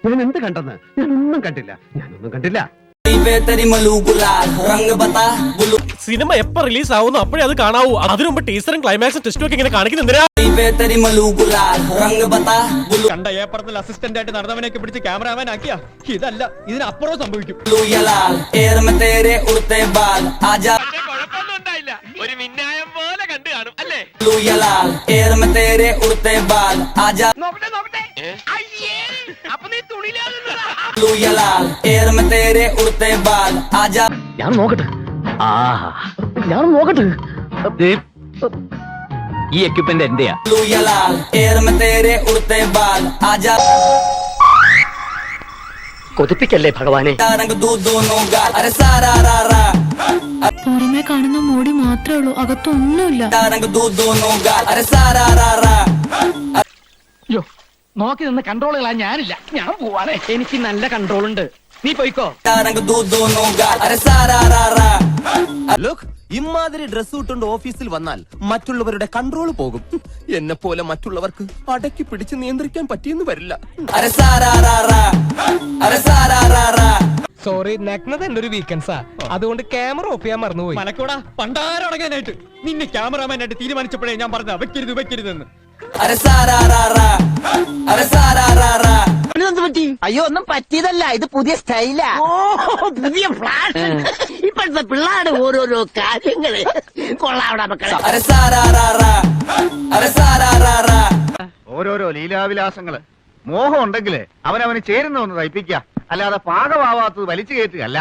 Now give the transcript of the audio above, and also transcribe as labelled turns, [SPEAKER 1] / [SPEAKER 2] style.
[SPEAKER 1] ഞാൻ എന്ത് കണ്ടെന്ന് ഞാനൊന്നും കണ്ടില്ല.
[SPEAKER 2] സിനിമ എപ്പോ റിലീസ് ആവുന്നു അപ്പോഴേ അത് കാണാവൂ. അതിനു മുമ്പ് ടീസറും ക്ലൈമാക്സും ടെസ്റ്റും ഒക്കെ ഇങ്ങനെ കാണിക്കുന്നെന്തിനാ?
[SPEAKER 3] കണ്ട ഏപ്പറത്തിൽ അസിസ്റ്റന്റ് ആയിട്ട് നടന്നവനെയൊക്കെ പിടിച്ച് ക്യാമറാമാൻ ആക്കിയ ഇതല്ല, ഇതിനപ്പുറം സംഭവിക്കും.
[SPEAKER 2] ഒരു മിന്നായം പോലെ കണ്ടു കാണും അല്ലേ?
[SPEAKER 1] ഞാൻ നോക്കട്ടെ. ഞാൻ നോക്കട്ടെ. ഈ എക്യുപ്മെന്റ് എന്റെയാ? കൊതിപ്പിക്കല്ലേ ഭഗവാനെ.
[SPEAKER 4] പുറമെ കാണുന്ന മോടി മാത്രമേ ഉള്ളൂ, അകത്തൊന്നുമില്ല.
[SPEAKER 1] നോക്കി നിന്ന് കൺട്രോളുകളാ ഞാനില്ല. ഞാൻ പോവാണേ. എനിക്ക് നല്ല കൺട്രോൾ ഉണ്ട്. നീ പോയിക്കോ.
[SPEAKER 3] ഇമാതിരി ഡ്രസ് ഇട്ടുകൊണ്ട് ഓഫീസിൽ വന്നാൽ മറ്റുള്ളവരുടെ കൺട്രോൾ പോകും. എന്നെ പോലെ മറ്റുള്ളവർക്ക് അടക്കി പിടിച്ച് നിയന്ത്രിക്കാൻ പറ്റിയെന്ന് വരില്ല.
[SPEAKER 5] സോറി, നഗ്നത എന്റെ ഒരു വീക്കെൻഡ്സാ, അതുകൊണ്ട് ക്യാമറ ഓഫ് ചെയ്യാൻ മറന്നുപോയി.
[SPEAKER 3] മലക്കോടാ പണ്ടാരടങ്ങാനായിട്ട് നിന്നെ ക്യാമറാമാനായിട്ട് തീരുമാനിച്ചപ്പോഴേ ഞാൻ പറഞ്ഞ വെക്കരുതെന്ന്.
[SPEAKER 6] അയ്യോ, ഒന്നും പറ്റിയതല്ല, ഇത് പുതിയ സ്റ്റൈലാ. പുതിയ ഫ്ലാഷ്. ഇപ്പോഴത്തെ പിള്ളേരുടെ ഓരോരോ കാര്യങ്ങള് കൊള്ളാവിടെ മക്കളെ.
[SPEAKER 7] ഓരോരോ ലീലാവിലാസങ്ങള്. മോഹം ഉണ്ടെങ്കില് അവനവന് ചേരുന്ന ഒന്ന് തയ്പ്പിക്കുക, അല്ലാതെ പാകമാവാത്തത് വലിച്ചു കയറ്റുകയല്ല.